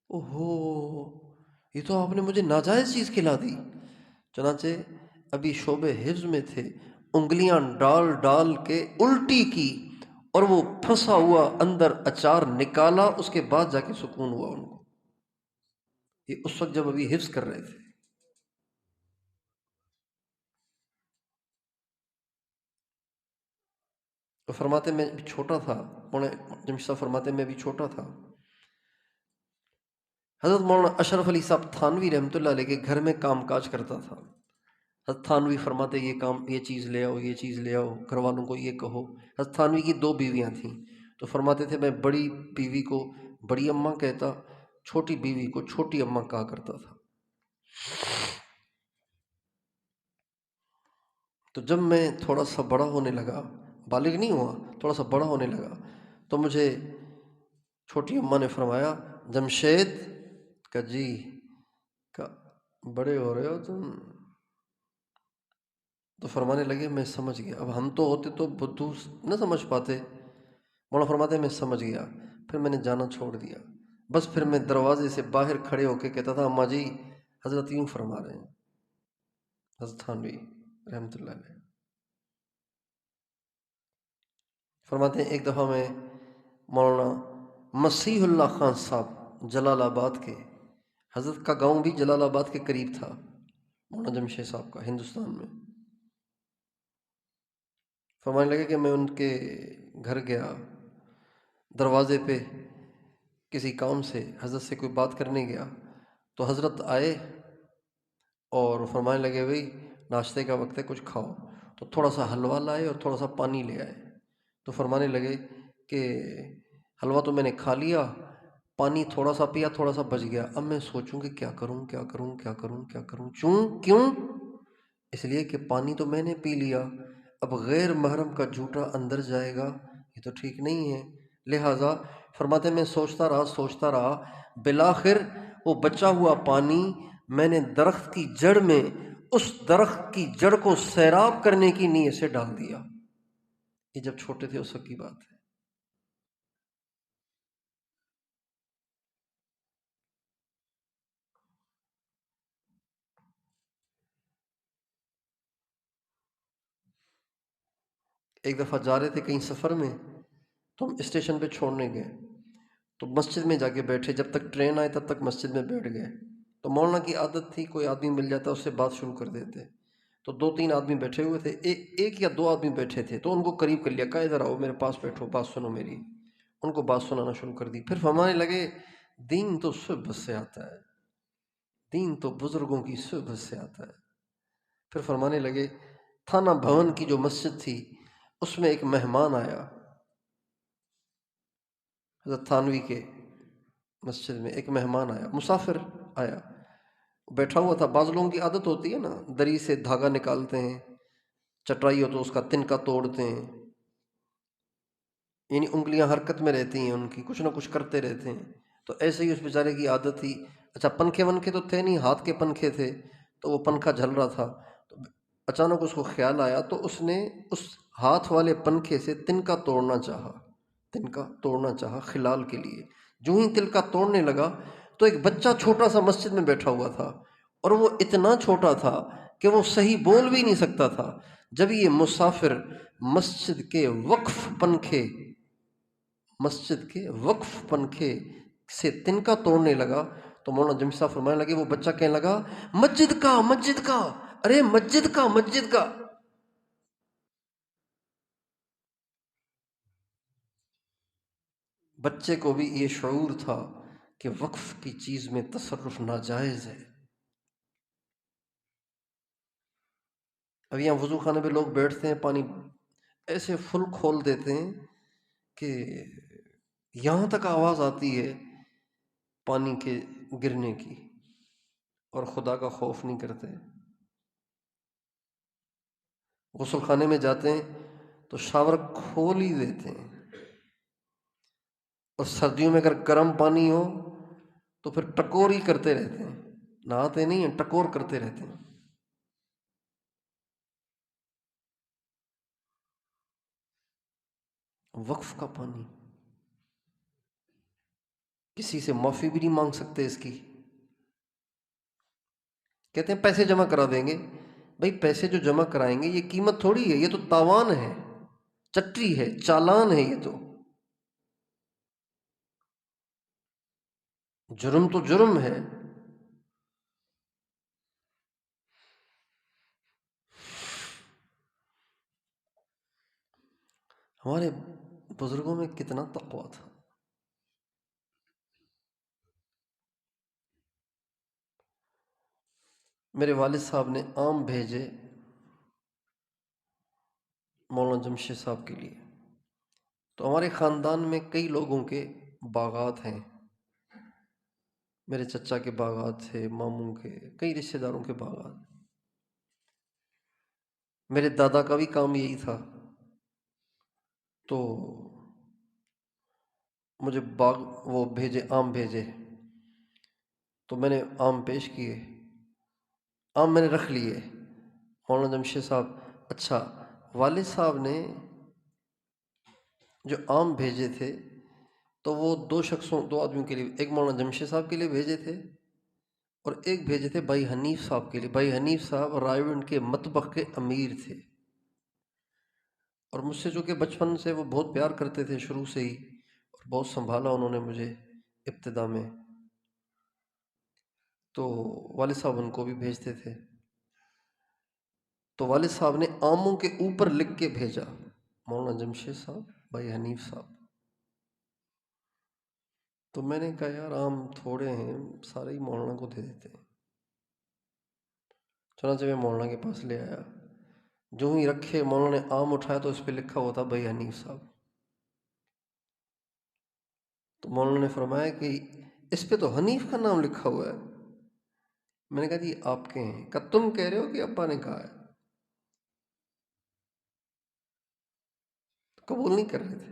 S1: اوہو، یہ تو آپ نے مجھے ناجائز چیز کھلا دی۔ چنانچہ ابھی شعبہ حفظ میں تھے، انگلیاں ڈال ڈال کے الٹی کی اور وہ پھنسا ہوا اندر اچار نکالا، اس کے بعد جا کے سکون ہوا ان کو۔ یہ اس وقت جب ابھی حفظ کر رہے تھے۔ تو فرماتے میں بھی چھوٹا تھا، مولانا جمشید صاحب فرماتے میں بھی چھوٹا تھا، حضرت مولانا اشرف علی صاحب تھانوی رحمۃ اللہ علیہ کے گھر میں کام کاج کرتا تھا۔ حضرت تھانوی فرماتے یہ کام، یہ چیز لے آؤ، یہ چیز لے آؤ، گھر والوں کو یہ کہو۔ حضرت تھانوی کی 2 بیویاں تھیں، تو فرماتے تھے میں بڑی بیوی کو بڑی اماں کہتا، چھوٹی بیوی کو چھوٹی اماں کہا کرتا تھا۔ تو جب میں تھوڑا سا بڑا ہونے لگا، بالغ نہیں ہوا، تھوڑا سا بڑا ہونے لگا، تو مجھے چھوٹی اماں نے فرمایا جمشید کا جی کا بڑے ہو رہے ہو تم؟ تو فرمانے لگے میں سمجھ گیا۔ اب ہم تو ہوتے تو بدو نہ سمجھ پاتے، مولانا فرماتے میں سمجھ گیا، پھر میں نے جانا چھوڑ دیا۔ بس پھر میں دروازے سے باہر کھڑے ہو کے کہتا تھا اماں جی حضرت یوں فرما رہے ہیں، حضرت تھانوی رحمۃ اللہ علیہ فرماتے ہیں ایک دفعہ میں مولانا مسیح اللہ خان صاحب جلال آباد کے، حضرت کا گاؤں بھی جلال آباد کے قریب تھا مولانا جمشید صاحب کا، ہندوستان میں۔ فرمانے لگے کہ میں ان کے گھر گیا، دروازے پہ کسی کام سے حضرت سے کوئی بات کرنے گیا، تو حضرت آئے اور فرمانے لگے بھئی ناشتے کا وقت ہے کچھ کھاؤ، تو تھوڑا سا حلوہ لائے اور تھوڑا سا پانی لے آئے۔ تو فرمانے لگے کہ حلوہ تو میں نے کھا لیا، پانی تھوڑا سا پیا، تھوڑا سا بچ گیا، اب میں سوچوں کہ کیا کروں کیا کروں کیا کروں کیا کروں، کیوں؟ اس لیے کہ پانی تو میں نے پی لیا، اب غیر محرم کا جھوٹا اندر جائے گا، یہ تو ٹھیک نہیں ہے۔ لہٰذا فرماتے میں سوچتا رہا، بالآخر وہ بچا ہوا پانی میں نے درخت کی جڑ میں، اس درخت کی جڑ کو سیراب کرنے کی نیت سے ڈال دیا۔ یہ جب چھوٹے تھے اس وقت کی بات ہے۔ ایک دفعہ جا رہے تھے کہیں سفر میں، تو ہم اسٹیشن پہ چھوڑنے گئے، تو مسجد میں جا کے بیٹھے، جب تک ٹرین آئے تب تک مسجد میں بیٹھ گئے۔ تو مولانا کی عادت تھی کوئی آدمی مل جاتا اس سے بات شروع کر دیتے، تو 2-3 آدمی بیٹھے ہوئے تھے، ایک یا 2 آدمی بیٹھے تھے، تو ان کو قریب کر لیا، کہا ادھر آؤ میرے پاس بیٹھو، بات سنو میری۔ ان کو بات سنانا شروع کر دی، پھر فرمانے لگے دین تو صبح سے آتا ہے، دین تو بزرگوں کی صبح سے آتا ہے۔ پھر فرمانے لگے تھانہ بھون کی جو مسجد تھی اس میں ایک مہمان آیا، حضرت تھانوی کے مسجد میں ایک مہمان آیا، مسافر آیا، بیٹھا ہوا تھا۔ بعض لوگوں کی عادت ہوتی ہے نا، دری سے دھاگا نکالتے ہیں، چٹائی ہو تو اس کا تنکا توڑتے ہیں، یعنی انگلیاں حرکت میں رہتی ہیں ان کی، کچھ نہ کچھ کرتے رہتے ہیں۔ تو ایسے ہی اس بیچارے کی عادت تھی، اچھا پنکھے ونکھے تو تھے نہیں، ہاتھ کے پنکھے تھے، تو وہ پنکھا جھل رہا تھا، تو اچانک اس کو خیال آیا، تو اس نے اس ہاتھ والے پنکھے سے تنکا توڑنا چاہا خلال کے لیے۔ جو ہی تنکا توڑنے لگا تو ایک بچہ چھوٹا سا مسجد میں بیٹھا ہوا تھا، اور وہ اتنا چھوٹا تھا کہ وہ صحیح بول بھی نہیں سکتا تھا۔ جب یہ مسافر مسجد کے وقف پنکھے سے تنکا توڑنے لگا تو مولانا جمی صاحب فرمانے لگے، وہ بچہ کہنے لگا مسجد کا، ارے مسجد کا۔ بچے کو بھی یہ شعور تھا کہ وقف کی چیز میں تصرف ناجائز ہے۔ اب یہاں وضو خانے پہ لوگ بیٹھتے ہیں، پانی ایسے فل کھول دیتے ہیں کہ یہاں تک آواز آتی ہے پانی کے گرنے کی، اور خدا کا خوف نہیں کرتے۔ غسل خانے میں جاتے ہیں تو شاور کھول ہی دیتے ہیں، اور سردیوں میں اگر گرم پانی ہو تو پھر ٹکور ہی کرتے رہتے ہیں، نہاتے نہیں ہیں، ٹکور کرتے رہتے ہیں۔ وقف کا پانی، کسی سے معافی بھی نہیں مانگ سکتے اس کی۔ کہتے ہیں پیسے جمع کرا دیں گے، بھائی پیسے جو جمع کرائیں گے یہ قیمت تھوڑی ہے، یہ تو تاوان ہے، چٹری ہے، چالان ہے، یہ تو جرم ہے۔ ہمارے بزرگوں میں کتنا تقویٰ تھا۔ میرے والد صاحب نے آم بھیجے مولانا جمشید صاحب کے لیے، تو ہمارے خاندان میں کئی لوگوں کے باغات ہیں، میرے چچا کے باغات تھے، ماموں کے، کئی رشتہ داروں کے باغات۔ میرے دادا کا بھی کام یہی تھا، تو مجھے وہ آم بھیجے، تو میں نے آم پیش کیے، آم میں نے رکھ لیے۔ مولانا جمشید صاحب، اچھا والد صاحب نے جو آم بھیجے تھے تو وہ دو آدمیوں کے لیے، ایک مولانا جمشید صاحب کے لیے بھیجے تھے اور ایک بھیجے تھے بھائی حنیف صاحب کے لیے۔ بھائی حنیف صاحب رائے گنج کے مطبخ کے امیر تھے، اور مجھ سے چونکہ بچپن سے وہ بہت پیار کرتے تھے شروع سے ہی، اور بہت سنبھالا انہوں نے مجھے ابتدا میں، تو والد صاحب ان کو بھی بھیجتے تھے۔ تو والد صاحب نے آموں کے اوپر لکھ کے بھیجا، مولانا جمشید صاحب، بھائی حنیف صاحب۔ تو میں نے کہا یار آم تھوڑے ہیں، سارے ہی مولانا کو دے دیتے ہیں۔ چنانچہ میں مولانا کے پاس لے آیا، جو ہی رکھے مولانا نے آم اٹھایا تو اس پہ لکھا ہوا تھا بھائی حنیف صاحب۔ تو مولانا نے فرمایا کہ اس پہ تو حنیف کا نام لکھا ہوا ہے۔ میں نے کہا جی آپ کے ہیں؟ کہ تم کہہ رہے ہو کہ ابا نے کہا ہے؟ قبول نہیں کر رہے تھے۔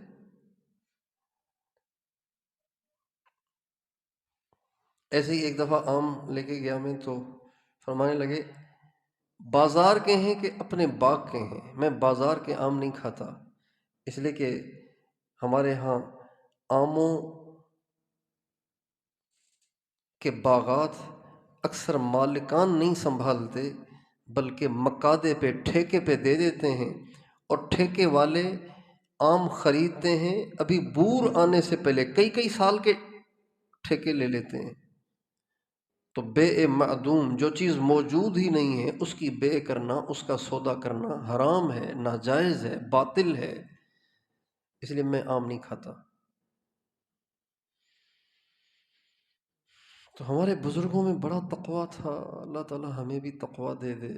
S1: ایسے ہی ایک دفعہ آم لے کے گیا میں، تو فرمانے لگے بازار کے ہیں کہ اپنے باغ کے ہیں؟ میں بازار کے آم نہیں کھاتا، اس لیے کہ ہمارے ہاں آموں کے باغات اکثر مالکان نہیں سنبھالتے، بلکہ مقادے پہ، ٹھیکے پہ دے دیتے ہیں، اور ٹھیکے والے آم خریدتے ہیں ابھی بور آنے سے پہلے، کئی کئی سال کے ٹھیکے لے لیتے ہیں۔ تو بے معدوم، جو چیز موجود ہی نہیں ہے اس کی بے کرنا، اس کا سودا کرنا حرام ہے، ناجائز ہے، باطل ہے، اس لیے میں آم نہیں کھاتا۔ تو ہمارے بزرگوں میں بڑا تقویٰ تھا، اللہ تعالی ہمیں بھی تقویٰ دے دے۔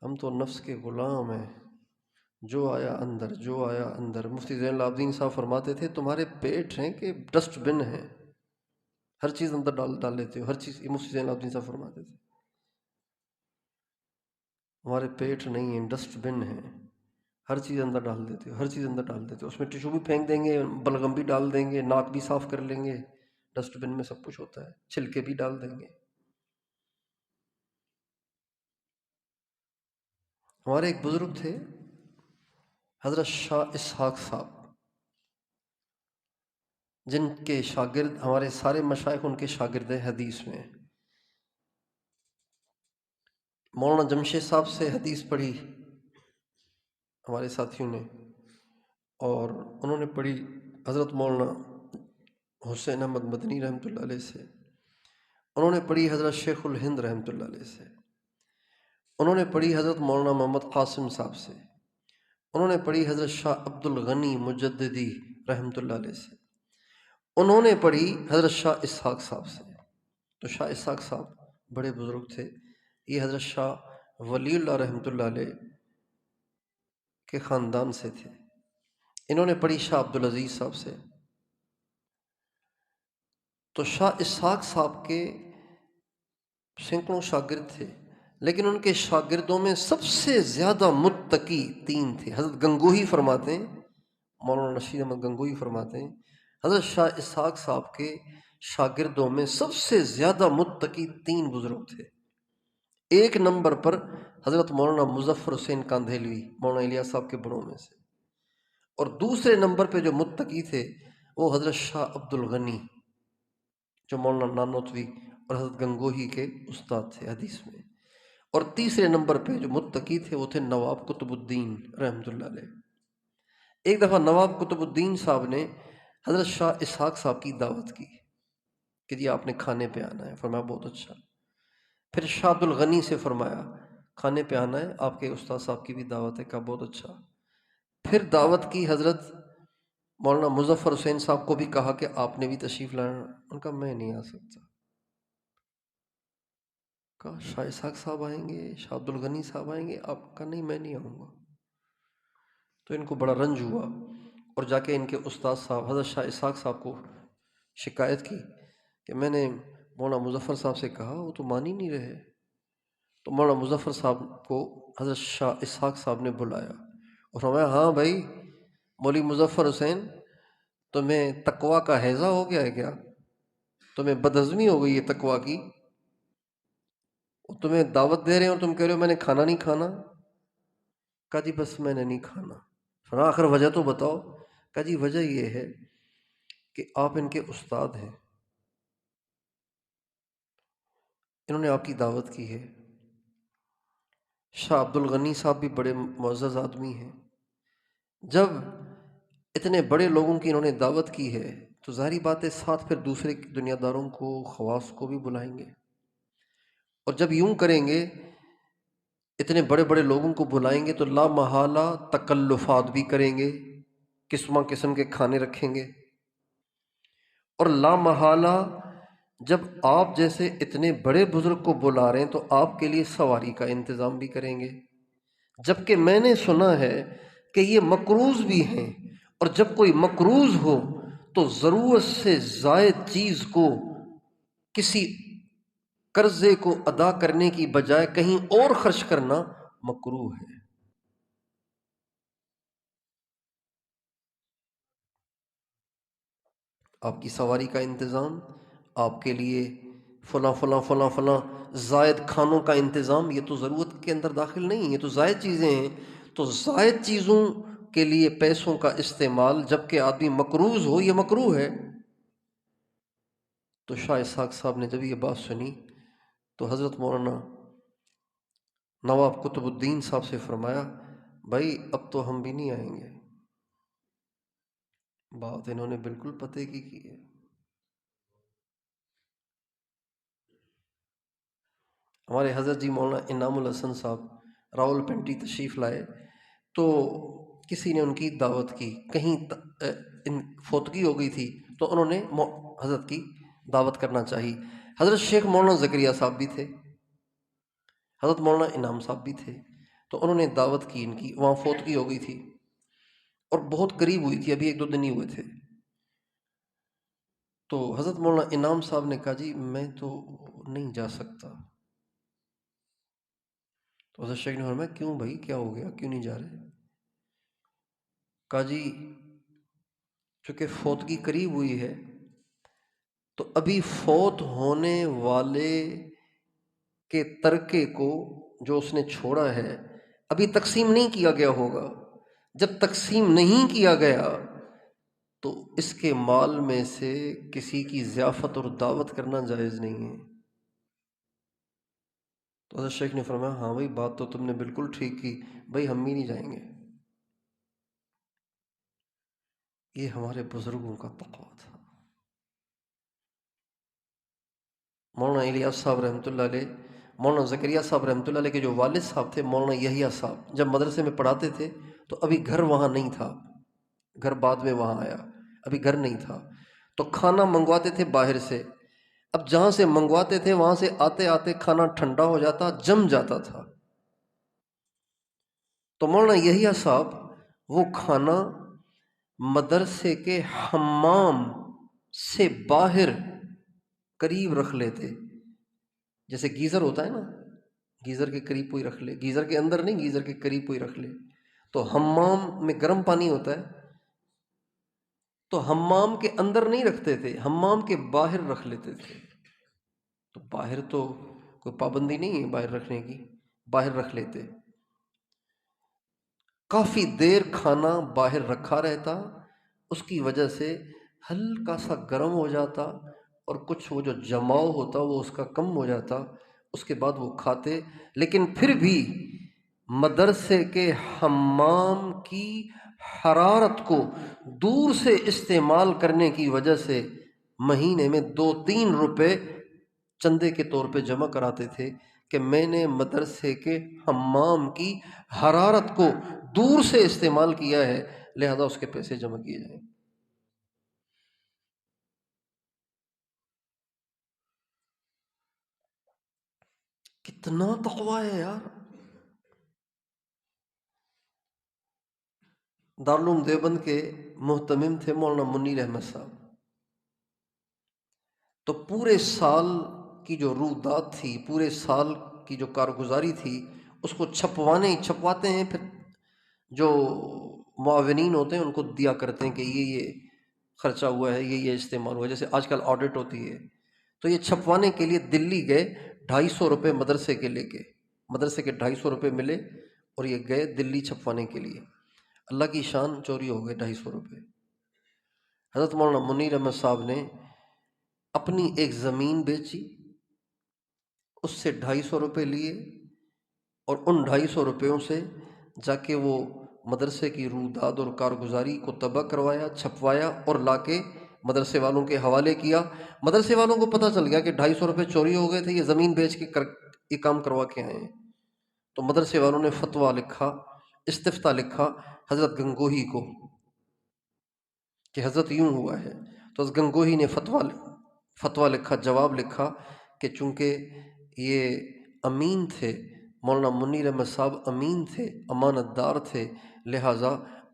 S1: ہم تو نفس کے غلام ہیں، جو آیا اندر، جو آیا اندر۔ مفتی زین العابدین صاحب فرماتے تھے تمہارے پیٹ ہیں کہ ڈسٹ بن ہیں، ہر چیز اندر ڈال لیتے ہو، ہر چیز۔ یہ مفتی زین العابدین صاحب فرماتے تھے ہمارے پیٹ نہیں ہیں، ڈسٹ بن ہیں، ہر چیز اندر ڈال دیتے ہو، ہر چیز اندر ڈال دیتے ہو۔ اس میں ٹشو بھی پھینک دیں گے، بلغم بھی ڈال دیں گے، ناک بھی صاف کر لیں گے، ڈسٹ بن میں سب کچھ ہوتا ہے، چھلکے بھی ڈال دیں گے۔ ہمارے ایک بزرگ تھے حضرت شاہ اسحاق صاحب، جن کے شاگرد ہمارے سارے مشائخ ان کے شاگرد حدیث میں۔ مولانا جمشید صاحب سے حدیث پڑھی ہمارے ساتھیوں نے، اور انہوں نے پڑھی حضرت مولانا حسین احمد مدنی رحمۃ اللہ علیہ سے، انہوں نے پڑھی حضرت شیخ الہند رحمۃ اللہ علیہ سے، انہوں نے پڑھی حضرت مولانا محمد قاسم صاحب سے، انہوں نے پڑھی حضرت شاہ عبد الغنی مجددی رحمۃ اللہ علیہ سے، انہوں نے پڑھی حضرت شاہ اسحاق صاحب سے۔ تو شاہ اسحاق صاحب بڑے بزرگ تھے، یہ حضرت شاہ ولی اللہ رحمۃ اللہ علیہ کے خاندان سے تھے۔ انہوں نے پڑھی شاہ عبد العزیز صاحب سے۔ تو شاہ اسحاق صاحب کے سینکڑوں شاگرد تھے، لیکن ان کے شاگردوں میں سب سے زیادہ متقی تین تھے۔ حضرت گنگوہی فرماتے ہیں، مولانا رشید احمد گنگوہی فرماتے ہیں، حضرت شاہ اسحاق صاحب کے شاگردوں میں سب سے زیادہ متقی تین بزرگ تھے۔ ایک نمبر پر حضرت مولانا مظفر حسین کاندھیلوی مولانا الیاس صاحب کے بڑوں میں سے، اور دوسرے نمبر پہ جو متقی تھے وہ حضرت شاہ عبد الغنی جو مولانا نانوتوی اور حضرت گنگوہی کے استاد تھے حدیث میں، اور تیسرے نمبر پہ جو متقی تھے وہ تھے نواب قطب الدین رحمۃ اللہ علیہ۔ ایک دفعہ نواب قطب الدین صاحب نے حضرت شاہ اسحاق صاحب کی دعوت کی کہ جی آپ نے کھانے پہ آنا ہے، فرمایا بہت اچھا۔ پھر شاہ عبد الغنی سے فرمایا کھانے پہ آنا ہے، آپ کے استاد صاحب کی بھی دعوت ہے، کہا بہت اچھا۔ پھر دعوت کی حضرت مولانا مظفر حسین صاحب کو بھی کہا کہ آپ نے بھی تشریف لانا، ان کا میں نہیں آ سکتا۔ کہا شاہ اسحاق صاحب آئیں گے، شاہ عبد الغنی صاحب آئیں گے، آپ کا نہیں میں نہیں آؤں گا۔ تو ان کو بڑا رنج ہوا، اور جا کے ان کے استاد صاحب حضرت شاہ اسحاق صاحب کو شکایت کی کہ میں نے مولانا مظفر صاحب سے کہا، وہ تو مان ہی نہیں رہے۔ تو مولانا مظفر صاحب کو حضرت شاہ اسحاق صاحب نے بلایا اور فرمایا ہاں بھائی مولوی مظفر حسین، تمہیں تقویٰ کا ہیضہ ہو گیا ہے کیا؟ تمہیں بدہضمی ہو گئی ہے تقویٰ کی؟ تمہیں دعوت دے رہے ہیں اور تم کہہ رہے ہو میں نے کھانا نہیں کھانا؟ کہا جی بس میں نے نہیں کھانا۔ فرمایا آخر وجہ تو بتاؤ؟ کہا جی وجہ یہ ہے کہ آپ ان کے استاد ہیں، انہوں نے آپ کی دعوت کی ہے۔ شاہ عبد الغنی صاحب بھی بڑے معزز آدمی ہیں، جب اتنے بڑے لوگوں کی انہوں نے دعوت کی ہے تو ظاہری بات ہے ساتھ پھر دوسرے دنیا داروں کو، خواص کو بھی بلائیں گے، اور جب یوں کریں گے اتنے بڑے بڑے لوگوں کو بلائیں گے تو لا محالہ تکلفات بھی کریں گے، قسم قسم کے کھانے رکھیں گے، اور لا محالہ جب آپ جیسے اتنے بڑے بزرگ کو بلا رہے ہیں تو آپ کے لیے سواری کا انتظام بھی کریں گے، جبکہ میں نے سنا ہے کہ یہ مقروض بھی ہیں، اور جب کوئی مقروض ہو تو ضرورت سے زائد چیز کو، کسی قرضے کو ادا کرنے کی بجائے کہیں اور خرچ کرنا مکروہ ہے۔ آپ کی سواری کا انتظام، آپ کے لیے فلاں فلاں فلاں فلاں زائد کھانوں کا انتظام، یہ تو ضرورت کے اندر داخل نہیں، یہ تو زائد چیزیں ہیں۔ تو زائد چیزوں کے لیے پیسوں کا استعمال جبکہ آدمی مقروض ہو، یہ مکروہ ہے۔ تو شاہ اسحاق صاحب نے جب یہ بات سنی تو حضرت مولانا نواب قطب الدین صاحب سے فرمایا بھائی اب تو ہم بھی نہیں آئیں گے۔ بات انہوں نے بالکل پتے کی ہے۔ ہمارے حضرت جی مولانا انعام الحسن صاحب راول پنڈی تشریف لائے تو کسی نے ان کی دعوت کی، کہیں فوتگی ہو گئی تھی تو انہوں نے حضرت کی دعوت کرنا چاہی۔ حضرت شیخ مولانا زکریا صاحب بھی تھے، حضرت مولانا انعام صاحب بھی تھے، تو انہوں نے دعوت کی ان کی، وہاں فوتگی ہو گئی تھی اور بہت قریب ہوئی تھی، ابھی ایک دو دن ہی ہوئے تھے۔ تو حضرت مولانا انعام صاحب نے کہا جی میں تو نہیں جا سکتا۔ تو حضرت شیخ نے فرمایا کیوں بھائی کیا ہو گیا، کیوں نہیں جا رہے؟ کہا جی چونکہ فوتگی قریب ہوئی ہے تو ابھی فوت ہونے والے کے ترکے کو جو اس نے چھوڑا ہے ابھی تقسیم نہیں کیا گیا ہوگا، جب تقسیم نہیں کیا گیا تو اس کے مال میں سے کسی کی ضیافت اور دعوت کرنا جائز نہیں ہے۔ تو حضرت شیخ نے فرمایا ہاں بھائی بات تو تم نے بالکل ٹھیک کی، بھائی ہم بھی نہیں جائیں گے۔ یہ ہمارے بزرگوں کا تقویٰ تھا۔ مولانا الیاس صاحب رحمۃ اللہ علیہ، مولانا زکریا صاحب رحمۃ اللہ علیہ کے جو والد صاحب تھے مولانا یحییٰ صاحب، جب مدرسے میں پڑھاتے تھے تو ابھی گھر وہاں نہیں تھا، گھر بعد میں وہاں آیا، ابھی گھر نہیں تھا، تو کھانا منگواتے تھے باہر سے۔ اب جہاں سے منگواتے تھے وہاں سے آتے آتے کھانا ٹھنڈا ہو جاتا، جم جاتا تھا۔ تو مولانا یحییٰ صاحب وہ کھانا مدرسے کے حمام سے باہر قریب رکھ لیتے، جیسے گیزر ہوتا ہے نا، گیزر کے قریب کوئی رکھ لے، گیزر کے اندر نہیں، گیزر کے قریب کوئی رکھ لے، تو حمام میں گرم پانی ہوتا ہے، تو حمام کے اندر نہیں رکھتے تھے، حمام کے باہر رکھ لیتے تھے۔ تو باہر تو کوئی پابندی نہیں ہے باہر رکھنے کی، باہر رکھ لیتے، کافی دیر کھانا باہر رکھا رہتا، اس کی وجہ سے ہلکا سا گرم ہو جاتا اور کچھ وہ جو جماؤ ہوتا وہ اس کا کم ہو جاتا، اس کے بعد وہ کھاتے۔ لیکن پھر بھی مدرسے کے حمام کی حرارت کو دور سے استعمال کرنے کی وجہ سے مہینے میں 2-3 روپے چندے کے طور پہ جمع کراتے تھے کہ میں نے مدرسے کے حمام کی حرارت کو دور سے استعمال کیا ہے، لہذا اس کے پیسے جمع کیے جائیں۔ کتنا تقویٰ ہے یار! دارالعلوم دیوبند کے محتمم تھے مولانا منیر احمد صاحب، تو پورے سال کی جو رویداد تھی، پورے سال کی جو کارگزاری تھی، اس کو چھپواتے ہیں، پھر جو معاونین ہوتے ہیں ان کو دیا کرتے ہیں کہ یہ خرچہ ہوا ہے، یہ استعمال ہوا ہے، جیسے آج کل آڈٹ ہوتی ہے۔ تو یہ چھپوانے کے لیے دلی گئے، 250 روپے مدرسے کے لے کے، مدرسے کے 250 روپے ملے اور یہ گئے دلی چھپوانے کے لیے، اللہ کی شان چوری ہو گئے 250 روپے۔ حضرت مولانا منیر احمد صاحب نے اپنی ایک زمین بیچی، اس سے 250 روپے لیے اور ان 250 روپیوں سے جا کے وہ مدرسے کی رویداد اور کارگزاری کو تباہ کروایا، چھپوایا اور لا کے مدرسے والوں کے حوالے کیا۔ مدرسے والوں کو پتہ چل گیا کہ 250 روپے چوری ہو گئے تھے، یہ زمین بیچ کے یہ کام کروا کے آئے ہیں۔ تو مدرسے والوں نے فتویٰ لکھا، استفتاء لکھا حضرت گنگوہی کو کہ حضرت یوں ہوا ہے۔ تو حضرت گنگوہی نے فتویٰ لکھا، جواب لکھا کہ چونکہ یہ امین تھے، مولانا منیر احمد صاحب امین تھے، امانت دار تھے، لہٰذا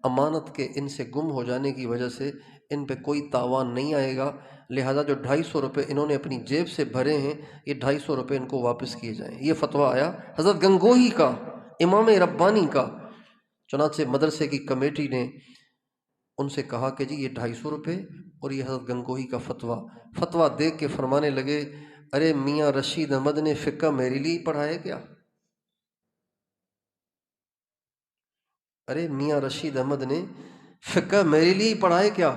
S1: امانت کے ان سے گم ہو جانے کی وجہ سے ان پہ کوئی تاوان نہیں آئے گا، لہٰذا جو 250 روپے انہوں نے اپنی جیب سے بھرے ہیں یہ 250 روپے ان کو واپس کیے جائیں۔ یہ فتویٰ آیا حضرت گنگوہی کا، امام ربانی کا۔ چنانچہ مدرسے کی کمیٹی نے ان سے کہا کہ جی یہ 250 روپے اور یہ حضرت گنگوہی کا فتویٰ دیکھ کے فرمانے لگے، ارے میاں رشید احمد نے فقہ میرے لیے پڑھایا کیا؟ ارے میاں رشید احمد نے فقہ میرے لیے پڑھائے کیا؟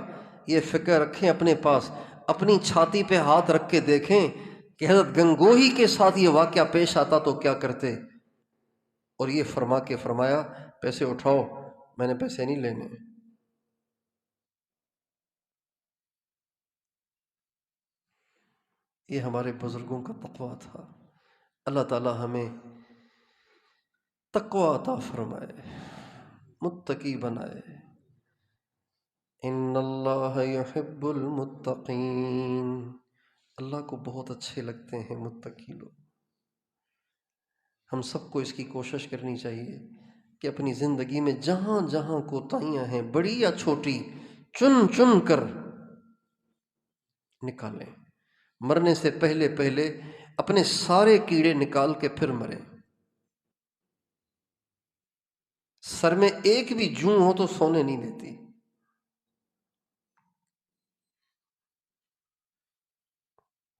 S1: یہ فقہ رکھیں اپنے پاس، اپنی چھاتی پہ ہاتھ رکھ کے دیکھیں کہ حضرت گنگوہی کے ساتھ یہ واقعہ پیش آتا تو کیا کرتے۔ اور یہ فرما کے فرمایا پیسے اٹھاؤ، میں نے پیسے نہیں لینے۔ یہ ہمارے بزرگوں کا تقویٰ تھا۔ اللہ تعالی ہمیں تقویٰ عطا فرمائے، متقی بنائے۔ ان اللہ یحب المتقین، اللہ کو بہت اچھے لگتے ہیں متقی لوگ۔ ہم سب کو اس کی کوشش کرنی چاہیے کہ اپنی زندگی میں جہاں جہاں کوتاہیاں ہیں، بڑی یا چھوٹی، چن چن کر نکالیں۔ مرنے سے پہلے پہلے اپنے سارے کیڑے نکال کے پھر مریں۔ سر میں ایک بھی جوں ہو تو سونے نہیں دیتی۔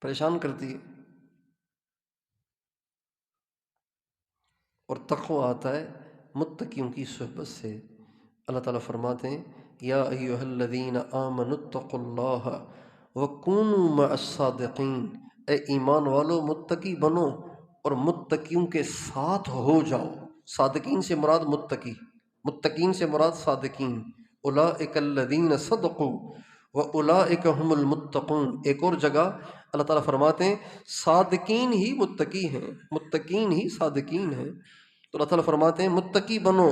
S1: پریشان کرتی ہے۔ اور تقویٰ آتا ہے متقیوں کی صحبت سے۔ اللہ تعالیٰ فرماتے ہیں یا ایھا الذین آمنوا اتقوا اللہ وکونوا مع الصادقین، اے ایمان والو متقی بنو اور متقیوں کے ساتھ ہو جاؤ۔ صادقین سے مراد متقی، متقین سے مراد صادقین۔ اولئک الذین صدقوا واولئک هم المتقون۔ ایک اور جگہ اللہ تعالیٰ فرماتے ہیں صادقین ہی متقی ہیں، متقین ہی صادقین ہیں۔ تو اللہ تعالیٰ فرماتے ہیں متقی بنو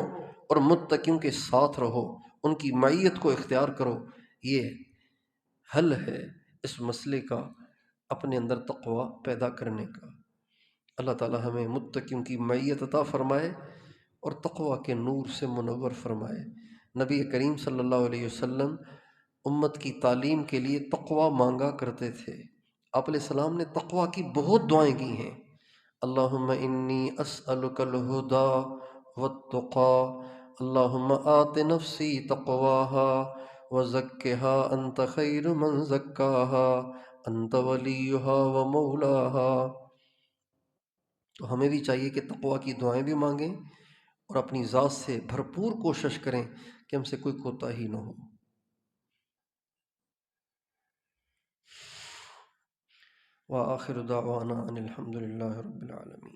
S1: اور متقیوں کے ساتھ رہو، ان کی معیت کو اختیار کرو۔ یہ حل ہے اس مسئلے کا، اپنے اندر تقوی پیدا کرنے کا۔ اللہ تعالیٰ ہمیں متقیوں کی معیت عطا فرمائے اور تقوی کے نور سے منور فرمائے۔ نبی کریم صلی اللہ علیہ وسلم امت کی تعلیم کے لیے تقوی مانگا کرتے تھے۔ آپ علیہ السلام نے تقوی کی بہت دعائیں کی ہیں۔ اللہم انی اسألک الہدی والتقی، اللہم آت نفسی تقواہا وزکھا انت خیر من زکاہا انت ولیہا ومولاہا۔ تو ہمیں بھی چاہیے کہ تقوی کی دعائیں بھی مانگیں اور اپنی ذات سے بھرپور کوشش کریں کہ ہم سے کوئی کوتاہی نہ ہو۔ وآخر دعوانا ان الحمد للہ رب العالمین۔